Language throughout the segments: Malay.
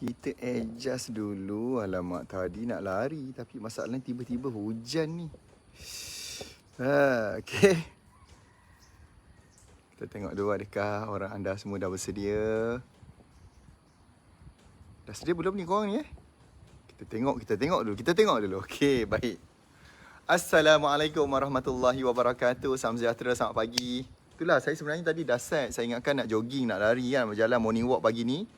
Kita adjust dulu. Alamak, tadi nak lari. Tapi masalahnya tiba-tiba hujan ni. Okay. Kita tengok dulu adakah orang anda semua dah bersedia. Dah sedia belum ni korang ni Kita tengok dulu. Okay, baik. Assalamualaikum warahmatullahi wabarakatuh. Salam sejahtera, selamat pagi. Itulah, saya sebenarnya tadi dah set. Saya ingatkan nak jogging, nak lari kan. Berjalan morning walk pagi ni.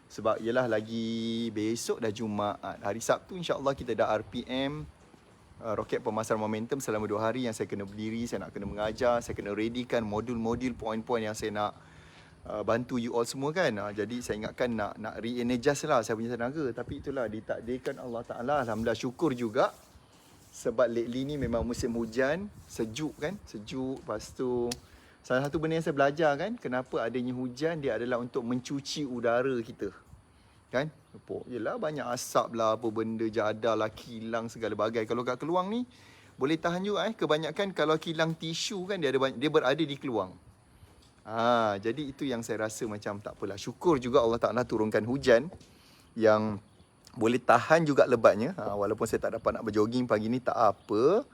Sebab ialah lagi besok dah Jumaat. Hari Sabtu insyaAllah kita dah RPM, Roket Pemasaran Momentum, selama 2 hari yang saya kena berdiri, saya nak kena mengajar, saya kena readykan modul-modul, poin-poin yang saya nak bantu you all semua kan. Jadi saya ingatkan nak re-energize lah saya punya tenaga. Tapi itulah ditakdirkan Allah Ta'ala. Alhamdulillah, syukur juga. Sebab lately ni memang musim hujan, sejuk kan. Sejuk, lepas tu salah satu benda yang saya belajar kan, kenapa adanya hujan, dia adalah untuk mencuci udara kita. Kan? Yelah, banyak asap lah, apa benda, jadah lah, kilang segala bagai. Kalau kat keluang ni, boleh tahan juga Kebanyakan kalau kilang tisu kan, dia berada di keluang. Jadi itu yang saya rasa macam tak apalah. Syukur juga Allah Ta'ala turunkan hujan yang boleh tahan juga lebatnya. Walaupun saya tak dapat nak berjoging pagi ni, tak apa.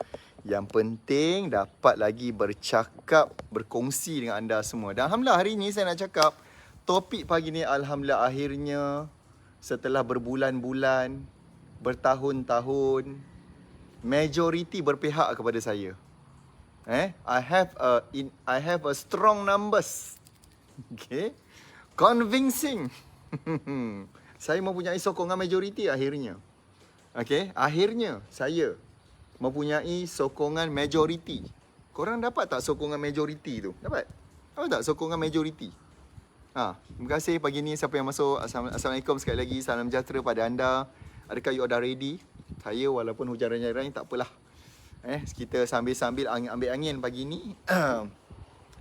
Yang penting dapat lagi bercakap, berkongsi dengan anda semua. Dan Alhamdulillah hari ni saya nak cakap topik pagi ni, Alhamdulillah akhirnya setelah berbulan-bulan, bertahun-tahun, majoriti berpihak kepada saya. I have a strong numbers. Okay. Convincing. Saya mempunyai sokongan majoriti akhirnya. Okay. Akhirnya saya mempunyai sokongan majoriti. Korang dapat tak sokongan majoriti tu? Dapat? Dapat tak sokongan majoriti? Terima kasih pagi ni siapa yang masuk. Assalamualaikum sekali lagi. Salam sejahtera pada anda. Adakah you dah ready? Saya walaupun hujan raya-raya tak apalah. Kita sambil-sambil ambil angin pagi ni.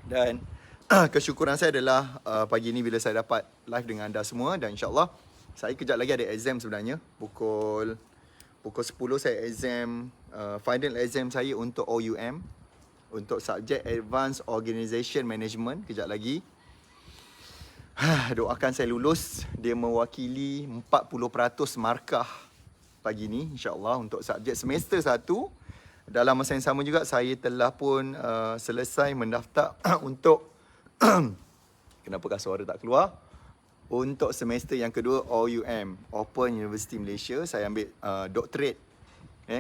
Dan kesyukuran saya adalah pagi ni bila saya dapat live dengan anda semua. Dan insyaAllah saya kejap lagi ada exam sebenarnya. Pukul 10 saya exam, final exam saya untuk OUM, untuk subjek Advanced Organisation Management kejap lagi. Doakan saya lulus. Dia mewakili 40% markah pagi ni insyaAllah untuk subjek semester 1. Dalam masa yang sama juga saya telah pun selesai mendaftar untuk kenapakah suara tak keluar? Untuk semester yang kedua OUM, Open University Malaysia. Saya ambil doctorate,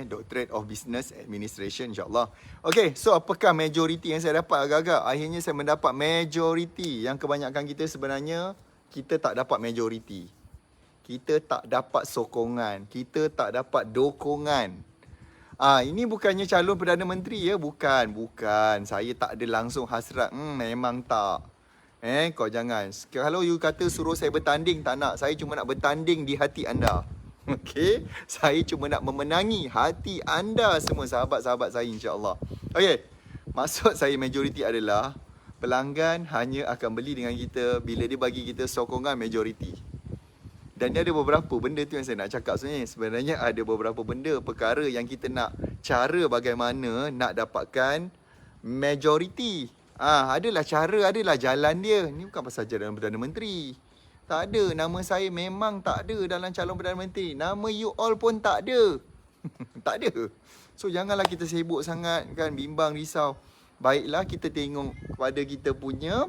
Doctorate of Business Administration insyaAllah. Okay, so apakah majoriti yang saya dapat agak-agak? Akhirnya saya mendapat majoriti. Yang kebanyakan kita sebenarnya, kita tak dapat majoriti. Kita tak dapat sokongan. Kita tak dapat dokongan. Ini bukannya calon Perdana Menteri ya. Bukan. Saya tak ada langsung hasrat. Memang tak. Kau jangan. Kalau you kata suruh saya bertanding, tak nak. Saya cuma nak bertanding di hati anda. Okay. Saya cuma nak memenangi hati anda semua, sahabat-sahabat saya insyaAllah. Okay. Maksud saya majoriti adalah pelanggan hanya akan beli dengan kita bila dia bagi kita sokongan majoriti. Dan dia ada beberapa benda tu yang saya nak cakap sebenarnya. Sebenarnya ada beberapa benda, perkara yang kita nak cara bagaimana nak dapatkan majoriti. Adalah cara, adalah jalan dia. Ni bukan pasal jalan Perdana Menteri. Tak ada. Nama saya memang tak ada dalam calon Perdana Menteri. Nama you all pun tak ada. Tak ada. So janganlah kita sibuk sangat kan, bimbang, risau. Baiklah kita tengok kepada kita punya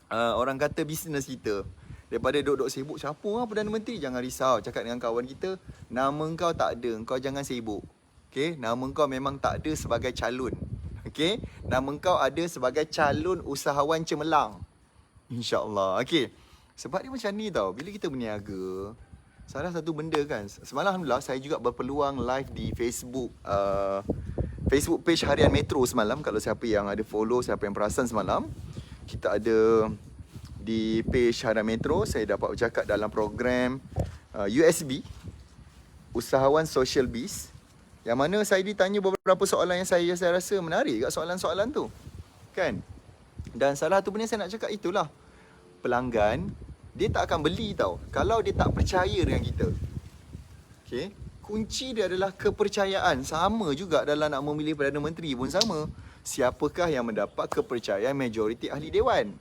orang kata bisnes kita. Daripada duduk sibuk, siapa Perdana Menteri? Jangan risau. Cakap dengan kawan kita, nama kau tak ada, kau jangan sibuk. Okay? Nama kau memang tak ada sebagai calon. Okay? Nama kau ada sebagai calon usahawan cemerlang. InsyaAllah. Okay. Sebab dia macam ni tau. Bila kita berniaga, salah satu benda kan. Semalam Alhamdulillah saya juga berpeluang live di Facebook. Facebook page Harian Metro semalam. Kalau siapa yang ada follow, siapa yang perasan semalam, kita ada di page Harian Metro. Saya dapat bercakap dalam program USB, Usahawan Social Biz. Yang mana saya ditanya beberapa soalan yang saya rasa menarik kat soalan-soalan tu. Kan? Dan salah satu benda saya nak cakap itulah. Pelanggan, dia tak akan beli tau kalau dia tak percaya dengan kita. Okay? Kunci dia adalah kepercayaan. Sama juga dalam nak memilih Perdana Menteri pun sama. Siapakah yang mendapat kepercayaan majoriti ahli dewan?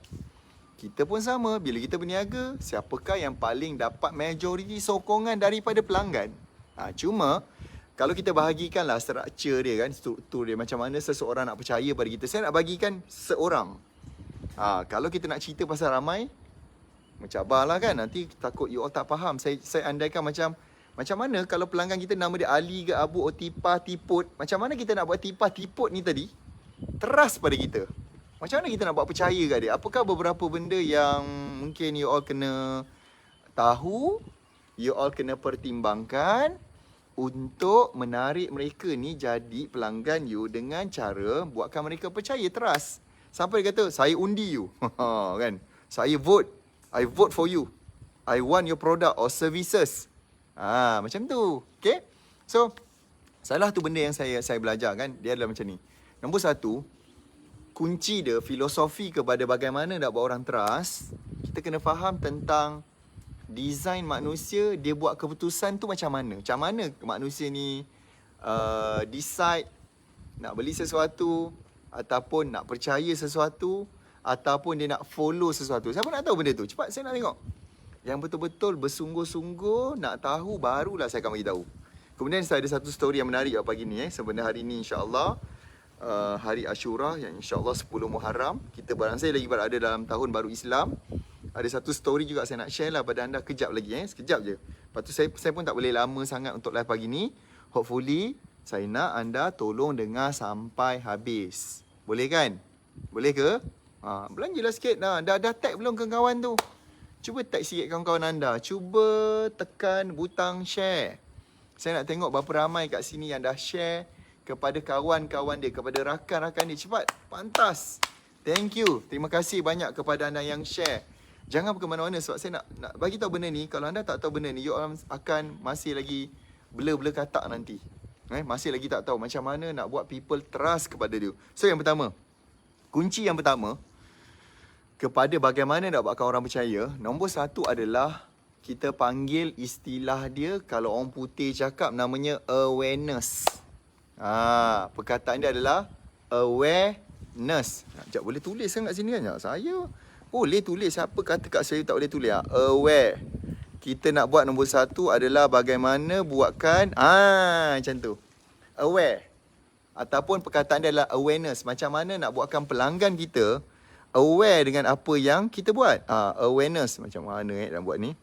kita pun sama. Bila kita berniaga, siapakah yang paling dapat majoriti sokongan daripada pelanggan? Cuma, kalau kita bahagikanlah struktur dia kan, struktur dia macam mana seseorang nak percaya pada kita. Saya nak bagikan seorang. Kalau kita nak cerita pasal ramai, mencabarlah kan. Nanti takut you all tak faham. Saya andaikan macam mana kalau pelanggan kita nama dia Ali ke Abu, Tipah, Tiput. Macam mana kita nak buat Tipah, Tiput ni tadi trust pada kita? Macam mana kita nak buat percaya kat dia? Apakah beberapa benda yang mungkin you all kena tahu, you all kena pertimbangkan untuk menarik mereka ni jadi pelanggan you dengan cara buatkan mereka percaya, trust. Sampai dia kata, saya undi you. Kan? Saya vote. I vote for you. I want your product or services. Macam tu. Okay? So, salah tu benda yang saya belajar kan, dia adalah macam ni. Nombor satu, kunci dia, filosofi kepada bagaimana nak buat orang trust, kita kena faham tentang design manusia, dia buat keputusan tu macam mana. Macam mana manusia ni decide nak beli sesuatu, ataupun nak percaya sesuatu, ataupun dia nak follow sesuatu. Siapa nak tahu benda tu? Cepat saya nak tengok. Yang betul-betul bersungguh-sungguh nak tahu, barulah saya akan bagi tahu. Kemudian saya ada satu story yang menarik pagi ni. Sebenarnya hari ni insya-Allah hari Ashura yang insya-Allah 10 Muharram. Kita barangkali lagi berada dalam tahun baru Islam. Ada satu story juga saya nak share lah pada anda kejap lagi sekejap je. Lepas tu saya pun tak boleh lama sangat untuk live pagi ni. Hopefully saya nak anda tolong dengar sampai habis. Boleh kan? Boleh ke? Belanjalah sikit dah. Dah tag belum ke kawan tu? Cuba tag sikit kawan-kawan anda. Cuba tekan butang share. Saya nak tengok berapa ramai kat sini yang dah share kepada kawan-kawan dia, kepada rakan-rakan dia. Cepat, pantas. Thank you. Terima kasih banyak kepada anda yang share. Jangan ke mana-mana sebab saya nak bagi tahu benda ni. Kalau anda tak tahu benda ni, you akan masih lagi blur-blur katak nanti. Masih lagi tak tahu macam mana nak buat people trust kepada dia. So yang pertama, kunci yang pertama kepada bagaimana nak buatkan orang percaya, nombor satu adalah kita panggil istilah dia, kalau orang putih cakap namanya awareness. Perkataan dia adalah awareness. Sekejap, boleh tulis kan kat sini kan? Saya boleh tulis. Siapa kata kat saya tak boleh tulis? Aware. Kita nak buat nombor satu adalah bagaimana buatkan macam tu. Aware. Ataupun perkataan dia adalah awareness. Macam mana nak buatkan pelanggan kita aware dengan apa yang kita buat. Awareness. Macam mana nak buat ni?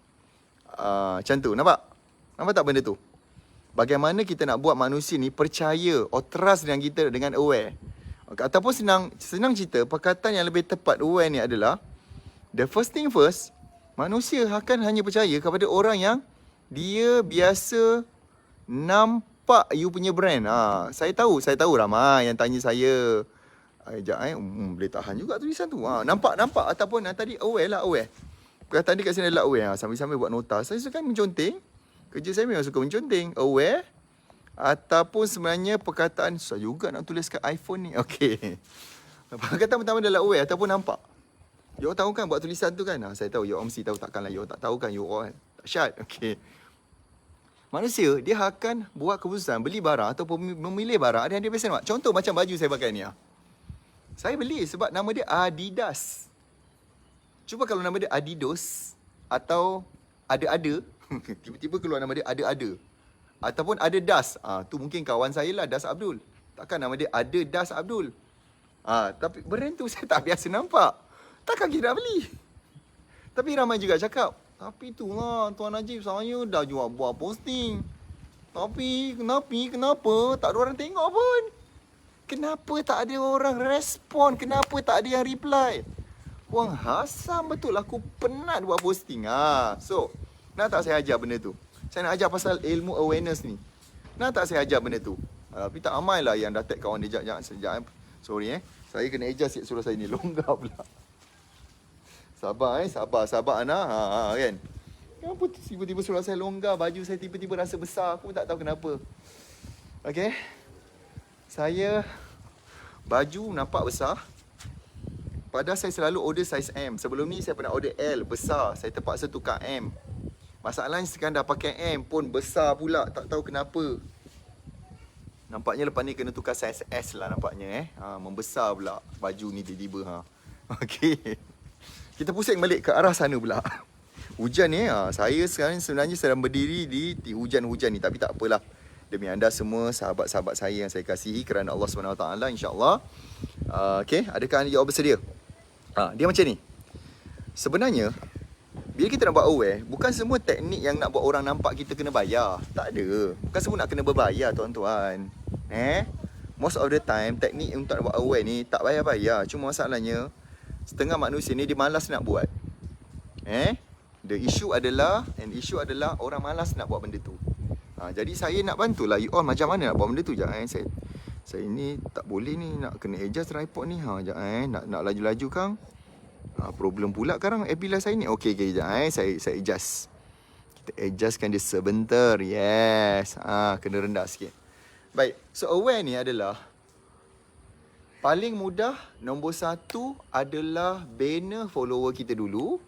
Macam tu. Nampak? Nampak tak benda tu? Bagaimana kita nak buat manusia ni percaya or trust dengan kita dengan aware. Ataupun senang cerita, perkataan yang lebih tepat aware ni adalah the first thing first, manusia akan hanya percaya kepada orang yang dia biasa nampak you punya brand. Saya tahu ramai yang tanya saya. Boleh tahan juga tulisan tu. Nampak ataupun tadi aware lah, aware. Perkataan dia kat sini adalah aware. Sambil-sambil buat nota. Saya suka menconting. Kerja saya memang suka menconting. Aware. Ataupun sebenarnya perkataan, susah juga nak tulis kat iPhone ni. Okey. Perkataan pertama adalah aware ataupun nampak. You all tahu kan buat tulisan tu kan? Saya tahu, you all mesti tahu, takkanlah you all tak tahu kan? You all tak syat. Okey. Manusia, dia akan buat keputusan beli barang ataupun memilih barang ada yang dia biasa nampak. Contoh macam baju saya pakai ni. Saya beli sebab nama dia Adidas. Cuba kalau nama dia Adidas atau ada-ada, tiba-tiba keluar nama dia ada-ada. Ataupun ada Das. Tu mungkin kawan saya lah, Das Abdul. Takkan nama dia ada Das Abdul. Tapi brand tu saya tak biasa nampak. Takkan kita nak beli. Tapi ramai juga cakap, tapi tu lah Tuan Najib, saya dah buat posting. Tapi kenapa tak ada orang tengok pun? Kenapa tak ada orang respon? Kenapa tak ada yang reply? Wang Hassan, betul aku penat buat posting. So, nak tak saya ajar benda tu? Saya nak ajar pasal ilmu awareness ni. Nak tak saya ajar benda tu? Tapi tak ramai lah yang dah tag kawan dia. Sekejap. Sorry Saya kena adjust sikit suruh saya ni. Longgar pula. Sabar Sabar Ana. Kan? Kenapa tiba-tiba suruh saya longgar? Baju saya tiba-tiba rasa besar. Aku pun tak tahu kenapa. Okay. Saya baju nampak besar. Padahal saya selalu order size M. Sebelum ni saya pernah order L besar. Saya terpaksa tukar M. Masalahnya sekarang dah pakai M pun besar pula. Tak tahu kenapa. Nampaknya lepas ni kena tukar size S lah nampaknya. Membesar pula baju ni tiba-tiba. Okay. Kita pusing balik ke arah sana pula. Hujan ni, saya sekarang sebenarnya sedang berdiri di hujan-hujan ni. Tapi tak apalah. Demi anda semua, sahabat-sahabat saya yang saya kasihi kerana Allah SWT, insyaAllah. Okay, adakah anda jawab bersedia? Dia macam ni. Sebenarnya, bila kita nak buat aware, bukan semua teknik yang nak buat orang nampak kita kena bayar. Tak ada. Bukan semua nak kena berbayar, tuan-tuan. Most of the time, teknik untuk nak buat aware ni tak bayar-bayar. Cuma masalahnya, setengah manusia ni dia malas nak buat. The issue adalah orang malas nak buat benda tu. Jadi saya nak bantulah you all macam mana nak buat benda tu. Sekejap saya ni tak boleh ni, nak kena adjust tripod ni. Sekejap nak laju-laju kang. Problem pula sekarang FB Live saya ni. Okey sekejap saya adjust. Kita adjustkan dia sebentar. Yes. Kena rendah sikit. Baik. So aware ni adalah paling mudah. Nombor 1 adalah bina follower kita dulu.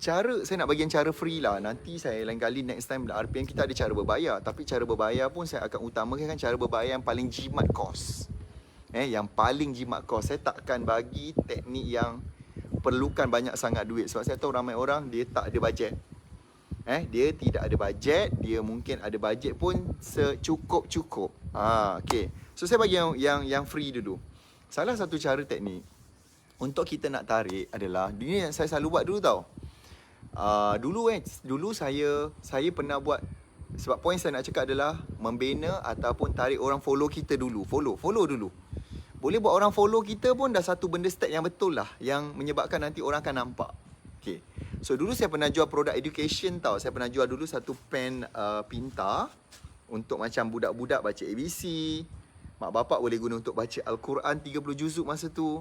Saya nak bagian cara free lah. Nanti saya lain kali next time RPM kita ada cara berbayar. Tapi cara berbayar pun saya akan utamakan cara berbayar yang paling jimat cost. Yang paling jimat cost. Saya takkan bagi teknik yang perlukan banyak sangat duit. Sebab saya tahu ramai orang dia tak ada bajet. Dia tidak ada bajet. Dia mungkin ada bajet pun secukup-cukup. Okay. So saya bagi yang free dulu. Salah satu cara teknik untuk kita nak tarik adalah, ini yang saya selalu buat dulu tau. Dulu saya pernah buat, sebab poin saya nak cakap adalah membina ataupun tarik orang follow kita dulu. Follow dulu. Boleh buat orang follow kita pun dah satu benda step yang betul lah, yang menyebabkan nanti orang akan nampak. Okay. So dulu saya pernah jual produk education tau. Saya pernah jual dulu satu pen pintar untuk macam budak-budak baca ABC. Mak bapak boleh guna untuk baca Al-Quran 30 juzuk masa tu.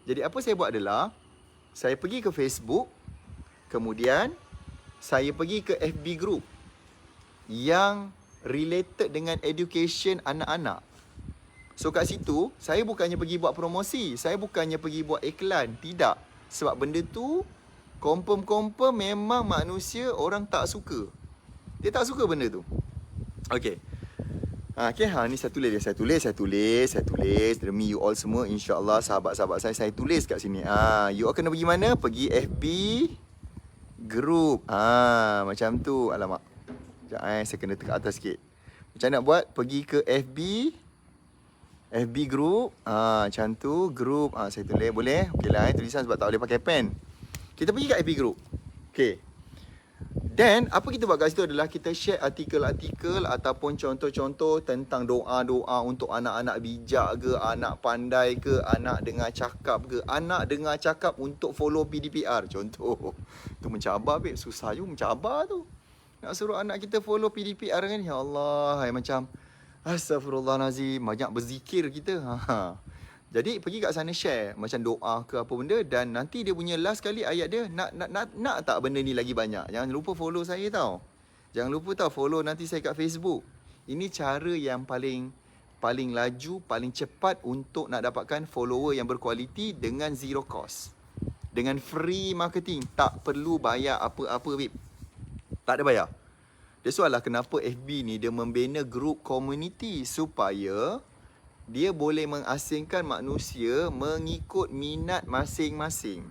Jadi apa saya buat adalah, saya pergi ke Facebook. Kemudian, saya pergi ke FB group yang related dengan education anak-anak. So, kat situ, saya bukannya pergi buat promosi. Saya bukannya pergi buat iklan. Tidak. Sebab benda tu, confirm memang manusia orang tak suka. Dia tak suka benda tu. Okay. Ni saya tulis. Demi you all semua, insyaAllah sahabat-sahabat saya tulis kat sini. You all kena pergi mana? Pergi FB group. Macam tu. Alamak. Sekejap saya kena tekan atas sikit. Macam nak buat? Pergi ke FB group. Macam tu. Group. Saya tulis. Boleh? Okey lah. Tulisan sebab tak boleh pakai pen. Kita pergi ke FB group. Okey. Then, apa kita buat kat situ adalah kita share artikel-artikel ataupun contoh-contoh tentang doa-doa untuk anak-anak bijak ke, anak pandai ke, anak dengar cakap ke, anak dengar cakap untuk follow PDPR. Contoh. Tu mencabar, babe. Susah juga mencabar tu. Nak suruh anak kita follow PDPR kan. Ya Allah. Macam, astagfirullahalazim. Banyak berzikir kita. Jadi pergi kat sana share macam doa ke apa benda, dan nanti dia punya last kali ayat dia, nak tak benda ni lagi banyak. Jangan lupa follow saya tau. Jangan lupa tau follow nanti saya kat Facebook. Ini cara yang paling laju, paling cepat untuk nak dapatkan follower yang berkualiti dengan zero cost. Dengan free marketing, tak perlu bayar apa-apa, babe. Tak ada bayar. That's why lah kenapa FB ni dia membina group community supaya dia boleh mengasingkan manusia mengikut minat masing-masing.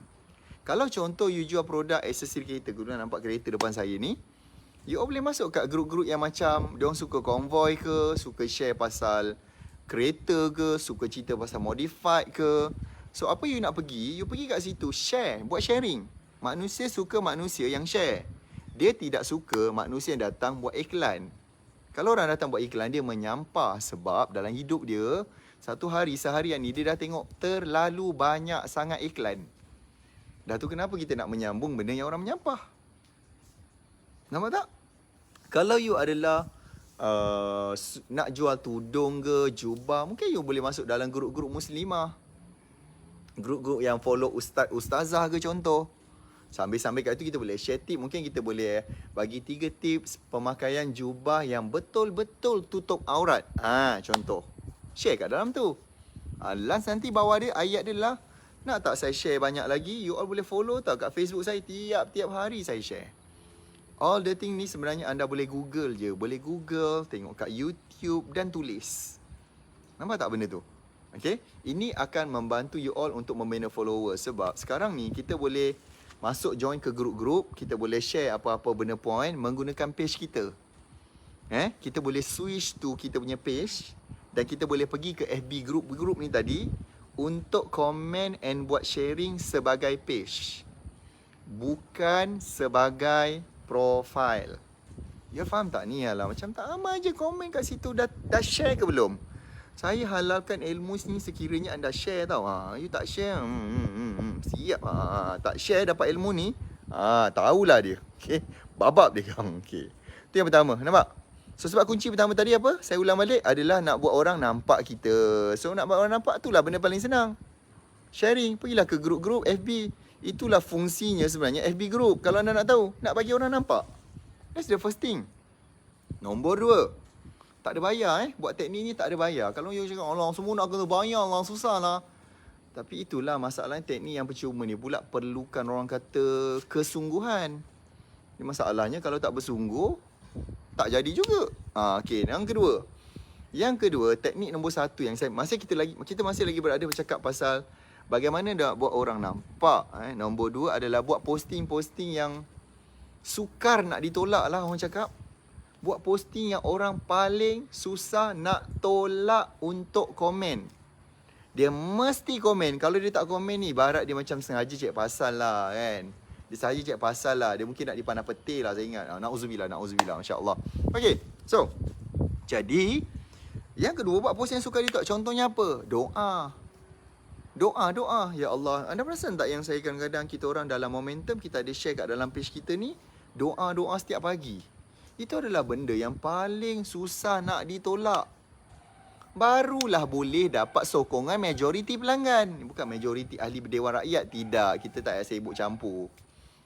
Kalau contoh you jual produk aksesori kereta, guna nampak kereta depan saya ni, you all boleh masuk kat grup-grup yang macam diorang suka konvoi ke, suka share pasal kereta ke, suka cerita pasal modified ke. So apa you nak pergi, you pergi kat situ share, buat sharing. Manusia suka manusia yang share. Dia tidak suka manusia yang datang buat iklan. Kalau orang datang buat iklan, dia menyampah. Sebab dalam hidup dia, seharian ni dia dah tengok terlalu banyak sangat iklan. Dah tu kenapa kita nak menyambung benda yang orang menyampah? Nampak tak? Kalau you adalah nak jual tudung ke, jubah, mungkin you boleh masuk dalam grup-grup muslimah. Grup-grup yang follow ustazah ke contoh. Sambil-sambil kat itu kita boleh share tip. Mungkin kita boleh bagi 3 tips pemakaian jubah yang betul-betul tutup aurat. Contoh. Share kat dalam tu. Last nanti bawah dia ayat dia lah. Nak tak saya share banyak lagi? You all boleh follow tau kat Facebook saya. Tiap-tiap hari saya share. All the thing ni sebenarnya anda boleh Google je. Boleh Google, tengok kat YouTube dan tulis. Nampak tak benda tu? Okay, ini akan membantu you all untuk membina followers. Sebab sekarang ni kita boleh masuk join ke grup-grup, kita boleh share apa-apa benda point menggunakan page kita. Kita boleh switch to kita punya page dan kita boleh pergi ke FB group ni tadi untuk komen and buat sharing sebagai page, bukan sebagai profile. You faham tak ni? Alah, macam tak amal je komen kat situ. Dah share ke belum? Saya halalkan ilmu ni sekiranya anda share tau. You tak share, siap. Tak share dapat ilmu ni, tahulah dia. Okay, babab dia kan. Okay, itu yang pertama. Nampak? So sebab kunci pertama tadi apa? Saya ulang balik adalah nak buat orang nampak kita. So nak buat orang nampak itulah benda paling senang. Sharing, pergilah ke grup-grup FB. Itulah fungsinya sebenarnya FB group. Kalau anda nak tahu, nak bagi orang nampak. That's the first thing. Nombor 2, tak ada bayar buat teknik ni tak ada bayar. Kalau you cakap Allah semua nak kena bayar lah, susah lah. Tapi itulah masalahnya teknik yang percuma ni pula perlukan orang kata kesungguhan. Masalahnya kalau tak bersungguh, tak jadi juga. Okey, yang kedua, teknik nombor 1 yang kita masih lagi berada bercakap pasal bagaimana nak buat orang nampak. Nombor 2 adalah buat posting-posting yang sukar nak ditolak lah orang cakap. Buat posting yang orang paling susah nak tolak untuk komen. Dia mesti komen. Kalau dia tak komen ni, barat dia macam sengaja cek pasal lah kan. Dia sahaja cek pasal lah. Dia mungkin nak dipandang petir lah, saya ingat. Na'udzubillah, Masya Allah. Okay, so jadi yang kedua, buat post yang suka ditolak. Contohnya apa? Doa. Ya Allah, anda perasan tak yang saya kadang-kadang kita orang dalam momentum kita ada share kat dalam page kita ni, doa setiap pagi. Itu adalah benda yang paling susah nak ditolak. Barulah boleh dapat sokongan majoriti pelanggan. Bukan majoriti ahli Dewan Rakyat. Tidak, kita tak payah sibuk campur.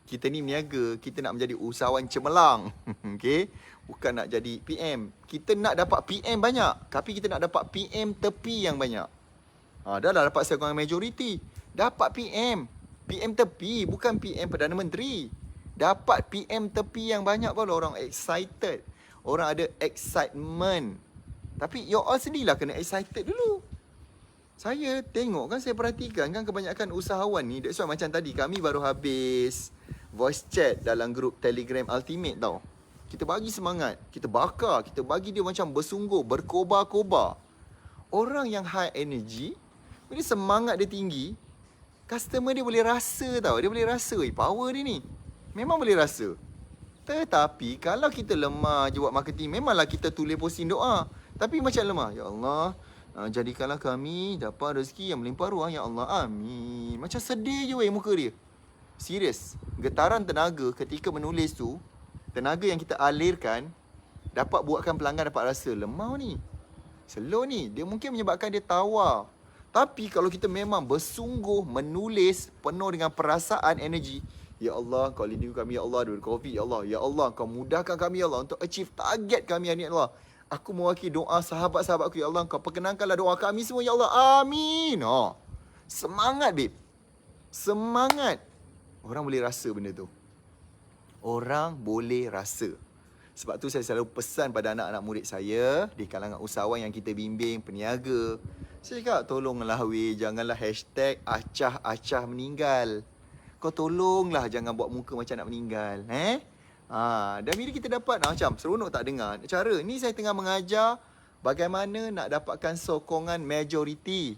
Kita ni meniaga, kita nak menjadi usahawan cemerlang. Okay? Bukan nak jadi PM. Kita nak dapat PM banyak, tapi kita nak dapat PM tepi yang banyak. Dah lah dapat sokongan majoriti. Dapat PM tepi, bukan PM Perdana Menteri. Dapat PM tepi yang banyak baru orang excited. Orang ada excitement. Tapi you all sendirilah kena excited dulu. Saya tengok kan, saya perhatikan kan kebanyakan usahawan ni. That's why macam tadi kami baru habis voice chat dalam grup Telegram Ultimate tau. Kita bagi semangat, kita bakar, kita bagi dia macam bersungguh, berkobar-kobar. Orang yang high energy, bila semangat dia tinggi, customer dia boleh rasa tau. Dia boleh rasa power dia ni. Memang boleh rasa. Tetapi kalau kita lemah je buat marketing, memanglah kita tulis posting doa. Tapi macam lemah. Ya Allah, jadikanlah kami dapat rezeki yang melimpah ruah. Ya Allah, amin. Macam sedih je muka dia. Serius. Getaran tenaga ketika menulis tu, tenaga yang kita alirkan, dapat buatkan pelanggan dapat rasa lemah ni, slow ni. Dia mungkin menyebabkan dia tawar. Tapi kalau kita memang bersungguh menulis penuh dengan perasaan, energi, ya Allah, kau lindungi kami ya Allah dari COVID ya Allah. Ya Allah, kau mudahkan kami ya Allah untuk achieve target kami hari ni ya Allah. Aku mewakili doa sahabat-sahabatku ya Allah. Kau perkenankanlah doa kami semua ya Allah. Amin. Semangat babe. Semangat. Orang boleh rasa benda tu. Orang boleh rasa. Sebab tu saya selalu pesan pada anak-anak murid saya di kalangan usahawan yang kita bimbing, peniaga. Saya cakap, tolonglah weh, janganlah hashtag acah-acah meninggal. Kau tolonglah jangan buat muka macam nak meninggal. Dan bila kita dapat macam seronok tak dengar. Cara ni saya tengah mengajar bagaimana nak dapatkan sokongan majoriti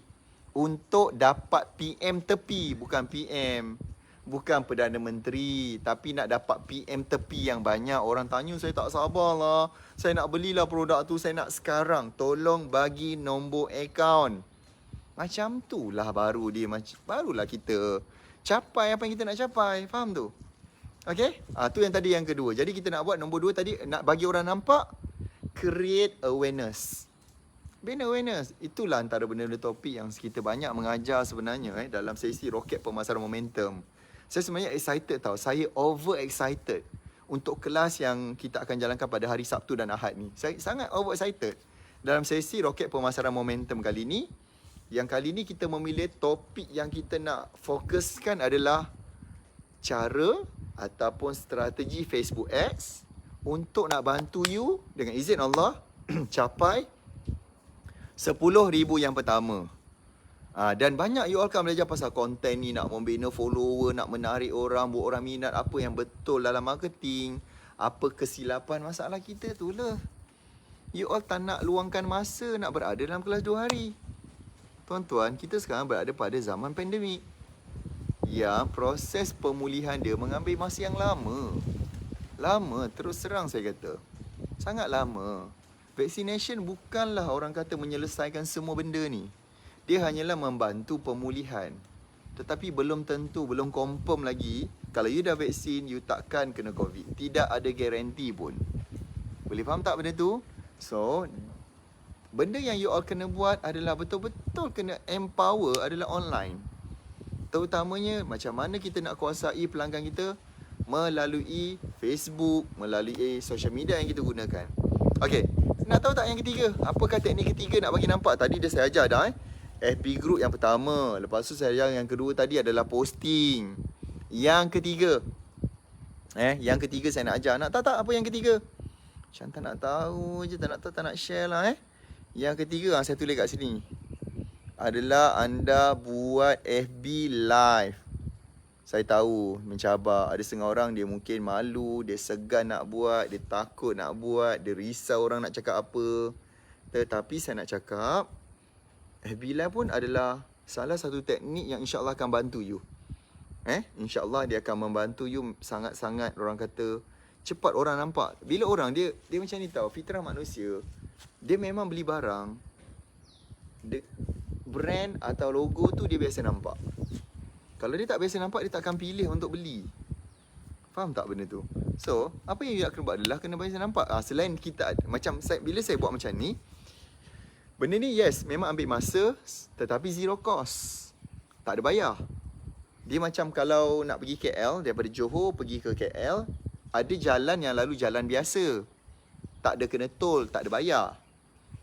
untuk dapat PM tepi, bukan PM. Bukan Perdana Menteri, tapi nak dapat PM tepi yang banyak. Orang tanya, saya tak sabarlah. Saya nak belilah produk tu, saya nak sekarang. Tolong bagi nombor akaun. Macam tu lah barulah kita capai apa yang kita nak capai. Faham tu? Okay? Tu yang tadi yang kedua. Jadi kita nak buat nombor 2 tadi, nak bagi orang nampak, create awareness. Bina awareness. Itulah antara benda-benda topik yang kita banyak mengajar sebenarnya dalam sesi Roket Pemasaran Momentum. Saya sebenarnya excited tau. Saya over excited untuk kelas yang kita akan jalankan pada hari Sabtu dan Ahad ni. Saya sangat over excited dalam sesi Roket Pemasaran Momentum kali ni. Yang kali ni kita memilih topik yang kita nak fokuskan adalah cara ataupun strategi Facebook Ads untuk nak bantu you dengan izin Allah capai 10,000 yang pertama. Dan banyak you all kan belajar pasal konten ni, nak membina follower, nak menarik orang, buat orang minat, apa yang betul dalam marketing, apa kesilapan. Masalah kita tu lah, you all tak nak luangkan masa nak berada dalam kelas 2 hari. Tuan-tuan, kita sekarang berada pada zaman pandemik yang proses pemulihan dia mengambil masa yang lama. Lama, terus terang saya kata. Sangat lama. Vaccination bukanlah orang kata menyelesaikan semua benda ni. Dia hanyalah membantu pemulihan. Tetapi belum tentu, belum confirm lagi. Kalau you dah vaksin, you takkan kena COVID. Tidak ada garanti pun. Boleh faham tak benda tu? So, benda yang you all kena buat adalah betul-betul kena empower adalah online. Terutamanya macam mana kita nak kuasai pelanggan kita melalui Facebook, melalui social media yang kita gunakan. Okey, nak tahu tak yang ketiga? Apakah teknik ketiga nak bagi nampak? Tadi dah saya ajar dah FB group yang pertama. Lepas tu saya ajar yang kedua tadi adalah posting. Yang ketiga, yang ketiga saya nak ajar. Nak tahu tak apa yang ketiga? Macam tak nak tahu je, tak nak tahu, tak nak share lah Yang ketiga saya tulis kat sini adalah anda buat FB live. Saya tahu mencabar. Ada setengah orang dia mungkin malu, dia segan nak buat, dia takut nak buat, dia risau orang nak cakap apa. Tetapi saya nak cakap, FB live pun adalah salah satu teknik yang insya-Allah akan bantu you. InsyaAllah dia akan membantu you sangat-sangat. Orang kata cepat orang nampak. Bila orang dia macam ni tau, fitrah manusia. Dia memang beli barang, brand atau logo tu dia biasa nampak. Kalau dia tak biasa nampak, dia tak akan pilih untuk beli. Faham tak benda tu? So, apa yang you nak kena buat adalah kena biasa nampak. Selain kita, macam bila saya buat macam ni, benda ni yes, memang ambil masa, tetapi zero cost. Tak ada bayar. Dia macam kalau nak pergi KL, daripada Johor pergi ke KL, ada jalan yang lalu jalan biasa. Tak ada kena tol, tak ada bayar.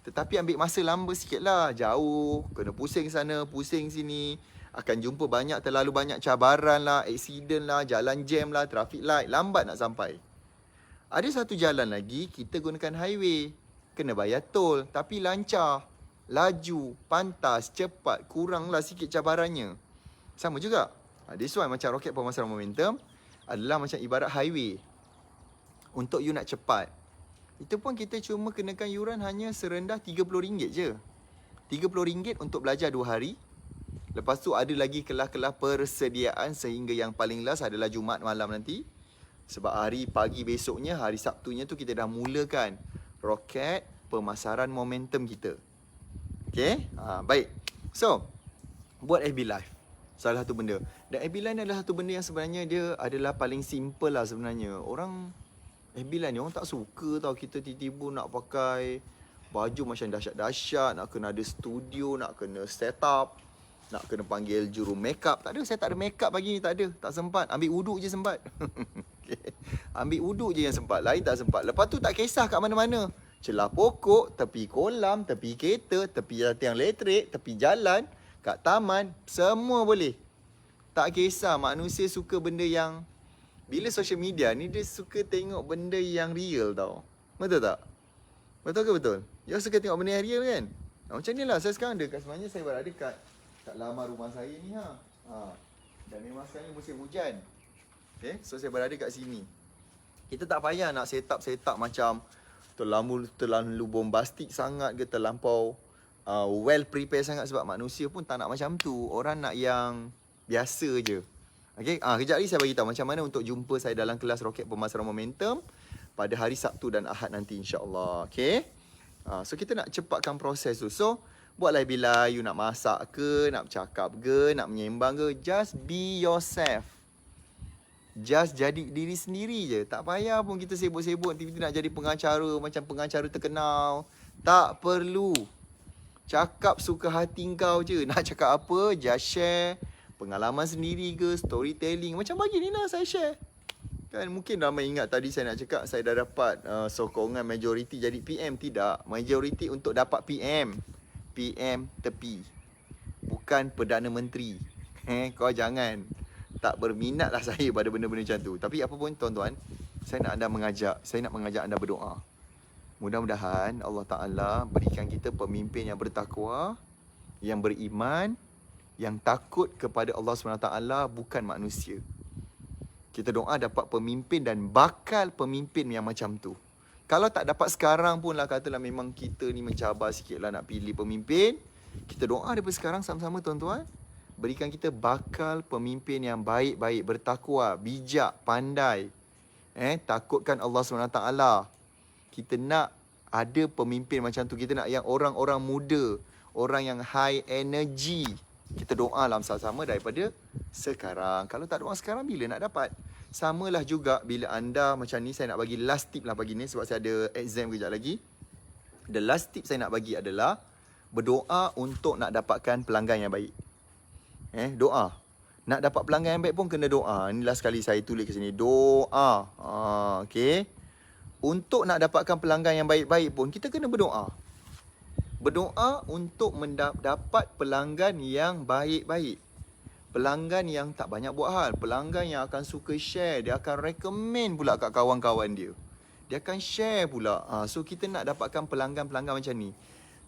Tetapi ambil masa lama sikit lah. Jauh, kena pusing sana, pusing sini. Akan jumpa terlalu banyak cabaran lah, accident lah, jalan jam lah, traffic light. Lambat nak sampai. Ada satu jalan lagi, kita gunakan highway. Kena bayar tol, tapi lancar. Laju, pantas, cepat, kuranglah sikit cabarannya. Sama juga. This one macam roket pemasaran momentum adalah macam ibarat highway. Untuk you nak cepat, itu pun kita cuma kenakan yuran hanya serendah RM30 je. RM30 untuk belajar 2 hari. Lepas tu ada lagi kelas-kelas persediaan sehingga yang paling last adalah Jumaat malam nanti. Sebab hari pagi besoknya, hari Sabtunya tu kita dah mulakan roket pemasaran momentum kita. Okay? Baik. So, buat FB Live. Salah satu benda. Dan FB Live ni adalah satu benda yang sebenarnya dia adalah paling simple lah sebenarnya. Orang FB Live ni orang tak suka tau kita tiba-tiba nak pakai baju macam dahsyat-dahsyat, nak kena ada studio, nak kena set up, nak kena panggil juru makeup. Tak ada, saya tak ada makeup pagi ni, tak ada. Tak sempat. Ambil wuduk je sempat. Okay. Ambil wuduk je yang sempat. Lain tak sempat. Lepas tu tak kisah kat mana-mana. Celah pokok, tepi kolam, tepi kereta, tepi tiang elektrik, tepi jalan, kat taman, semua boleh. Tak kisah, manusia suka benda yang, bila social media ni dia suka tengok benda yang real tau. Betul tak? Betul ke betul? You suka tengok benda yang real kan? Macam ni lah, saya sekarang ada kat, sebenarnya saya berada kat lama rumah saya ni Dan memang sekarang ni musim hujan. Okay, so saya berada kat sini. Kita tak payah nak set up macam terlalu bombastik sangat ke, terlampau well prepare sangat, sebab manusia pun tak nak macam tu. Orang nak yang biasa je. Okay, kejap lagi saya bagi tahu macam mana untuk jumpa saya dalam kelas roket pemasaran momentum pada hari Sabtu dan Ahad nanti insya-Allah. Okay, so kita nak cepatkan proses tu. So buatlah bila you nak masak ke, nak bercakap ke, nak menyembang ke, just be yourself. Just jadi diri sendiri je. Tak payah pun kita sibuk-sibuk tiba-tiba nak jadi pengacara macam pengacara terkenal. Tak perlu. Cakap suka hati kau je. Nak cakap apa, just share pengalaman sendiri ke, storytelling. Macam pagi ni lah saya share. Kan mungkin ramai ingat tadi saya nak cakap saya dah dapat sokongan majoriti jadi PM. Tidak. Majoriti untuk dapat PM. PM tepi. Bukan Perdana Menteri. Kau jangan. Tak berminatlah saya pada benda-benda macam tu. Tapi apa pun tuan-tuan, saya nak mengajak anda berdoa. Mudah-mudahan Allah Ta'ala berikan kita pemimpin yang bertakwa, yang beriman, Yang takut kepada Allah SWT bukan manusia. Kita doa dapat pemimpin dan bakal pemimpin yang macam tu. Kalau tak dapat sekarang pun lah, katalah memang kita ni mencabar sikit lah nak pilih pemimpin. Kita doa daripada sekarang sama-sama tuan-tuan. Berikan kita bakal pemimpin yang baik-baik, bertakwa, bijak, pandai. Takutkan Allah SWT. Kita nak ada pemimpin macam tu. Kita nak yang orang-orang muda, orang yang high energy. Kita doa lah sama-sama daripada sekarang. Kalau tak doa sekarang, bila nak dapat? Samalah juga bila anda macam ni, saya nak bagi last tip lah pagi ni sebab saya ada exam kejap lagi. The last tip saya nak bagi adalah berdoa untuk nak dapatkan pelanggan yang baik. Doa. Nak dapat pelanggan yang baik pun kena doa. Ini last kali saya tulis ke sini. Doa. Okay. Untuk nak dapatkan pelanggan yang baik-baik pun, kita kena berdoa. Berdoa untuk mendapat pelanggan yang baik-baik. Pelanggan yang tak banyak buat hal. Pelanggan yang akan suka share. Dia akan recommend pula kat kawan-kawan dia. Dia akan share pula. So kita nak dapatkan pelanggan-pelanggan macam ni.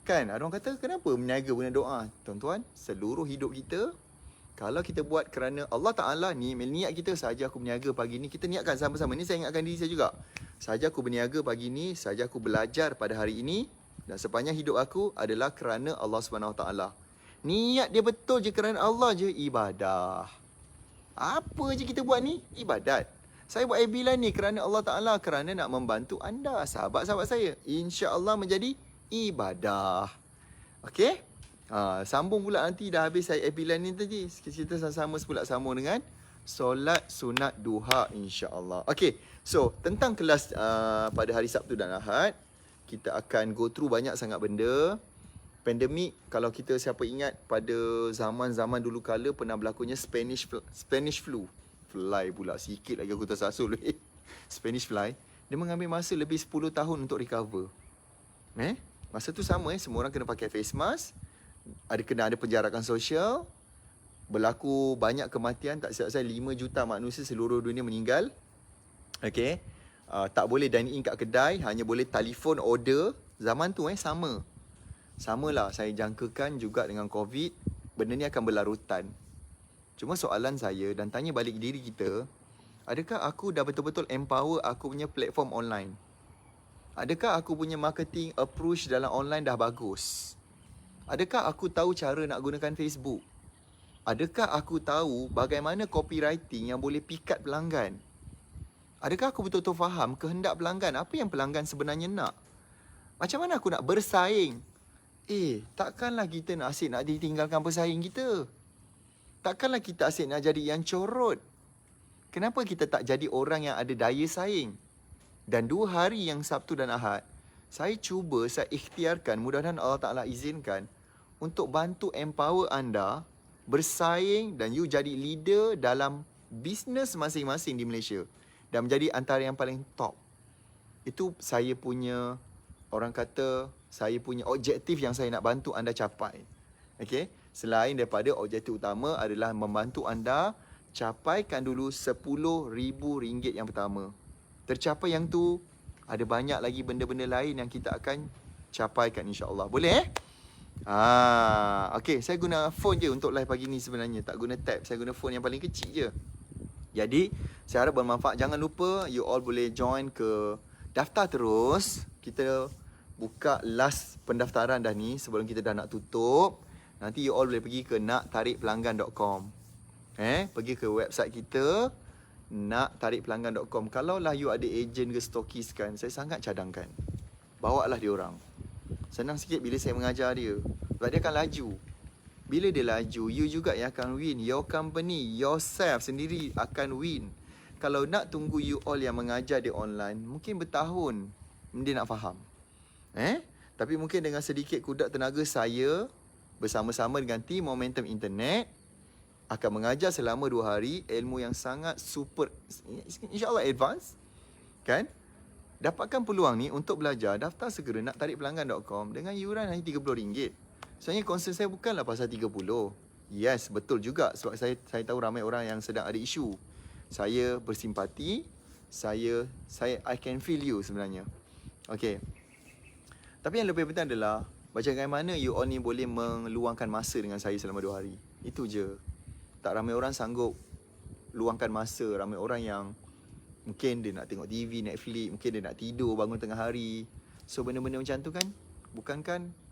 Kan? Ada orang kata, kenapa berniaga guna doa? Tuan-tuan, seluruh hidup kita, kalau kita buat kerana Allah Ta'ala ni, niat kita sahaja aku berniaga pagi ni. Kita niatkan sama-sama. Ni saya ingatkan diri saya juga. Sahaja aku berniaga pagi ni, sahaja aku belajar pada hari ini. Dan sepanjang hidup aku adalah kerana Allah SWT. Niat dia betul je kerana Allah je, ibadah. Apa je kita buat ni? Ibadat. Saya buat Ebilan ni kerana Allah Ta'ala, kerana nak membantu anda, sahabat-sahabat saya. InsyaAllah menjadi ibadah. Okey? Sambung pula nanti dah habis saya Ebilan ni tadi. Kita sama-sama pula sambung dengan solat sunat duha insya-Allah. Okey. So, tentang kelas pada hari Sabtu dan Ahad, kita akan go through banyak sangat benda. Pandemik, kalau kita siapa ingat pada zaman-zaman dulu kala pernah berlakunya Spanish flu. Fly pula, sikit lagi aku tersasul. Spanish fly. Dia mengambil masa lebih 10 tahun untuk recover. Masa tu sama semua orang kena pakai face mask. Kena ada penjarakan sosial. Berlaku banyak kematian, tak silap saya 5 juta manusia seluruh dunia meninggal. Okey. Tak boleh dine in kat kedai, hanya boleh telefon order. Zaman tu sama. Samalah saya jangkakan juga dengan COVID, benda ni akan berlarutan. Cuma soalan saya dan tanya balik diri kita, adakah aku dah betul-betul empower aku punya platform online? Adakah aku punya marketing approach dalam online dah bagus? Adakah aku tahu cara nak gunakan Facebook? Adakah aku tahu bagaimana copywriting yang boleh pikat pelanggan? Adakah aku betul-betul faham kehendak pelanggan? Apa yang pelanggan sebenarnya nak? Macam mana aku nak bersaing? Takkanlah kita nak asyik nak ditinggalkan pesaing kita. Takkanlah kita asyik nak jadi yang corot. Kenapa kita tak jadi orang yang ada daya saing? Dan 2 hari yang Sabtu dan Ahad, saya ikhtiarkan, mudah-mudahan Allah Ta'ala izinkan, untuk bantu empower anda bersaing dan you jadi leader dalam bisnes masing-masing di Malaysia. Dan menjadi antara yang paling top. Itu saya punya, orang kata, saya punya objektif yang saya nak bantu anda capai. Okey? Selain daripada objektif utama adalah membantu anda capaikan dulu RM10,000 yang pertama. Tercapai yang tu, ada banyak lagi benda-benda lain yang kita akan capaikan insya-Allah. Boleh okey, saya guna phone je untuk live pagi ni sebenarnya. Tak guna tab, saya guna phone yang paling kecil je. Jadi, saya harap bermanfaat. Jangan lupa you all boleh join ke daftar terus. Kita buka last pendaftaran dah ni sebelum kita dah nak tutup. Nanti you all boleh pergi ke naktarikpelanggan.com. Pergi ke website kita naktarikpelanggan.com. Kalau lah you ada ejen ke stokis kan, saya sangat cadangkan, bawalah dia orang. Senang sikit bila saya mengajar dia, sebab dia akan laju. Bila dia laju, you juga yang akan win. Your company, yourself sendiri akan win. Kalau nak tunggu you all yang mengajar dia online, mungkin bertahun dia nak faham. Tapi mungkin dengan sedikit kudat tenaga saya bersama-sama dengan tim Momentum Internet akan mengajar selama 2 hari ilmu yang sangat super, insya-Allah advance. Kan? Dapatkan peluang ni untuk belajar. Daftar segera naktarikpelanggan.com dengan yuran hanya RM30. Sebenarnya concern saya bukanlah pasal 30. Yes, betul juga sebab saya tahu ramai orang yang sedang ada isu. Saya bersimpati. I can feel you sebenarnya. Okey. Tapi yang lebih penting adalah bagaimana you all ni boleh meluangkan masa dengan saya selama 2 hari. Itu je. Tak ramai orang sanggup luangkan masa. Ramai orang yang mungkin dia nak tengok TV, Netflix, mungkin dia nak tidur bangun tengah hari. So benda-benda macam tu kan,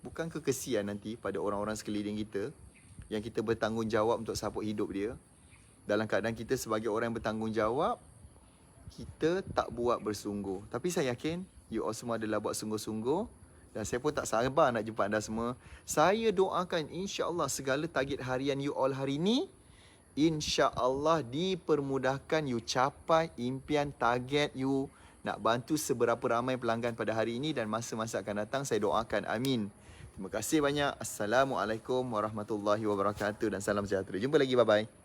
bukan kekesian nanti pada orang-orang sekeliling kita yang kita bertanggungjawab untuk support hidup dia. Dalam keadaan kita sebagai orang yang bertanggungjawab, kita tak buat bersungguh. Tapi saya yakin you all semua adalah buat sungguh-sungguh. Dan saya pun tak sabar nak jumpa anda semua. Saya doakan insya-Allah segala target harian you all hari ni insya-Allah dipermudahkan, you capai impian target you nak bantu seberapa ramai pelanggan pada hari ini dan masa-masa akan datang. Saya doakan, amin. Terima kasih banyak. Assalamualaikum warahmatullahi wabarakatuh dan salam sejahtera. Jumpa lagi, bye-bye.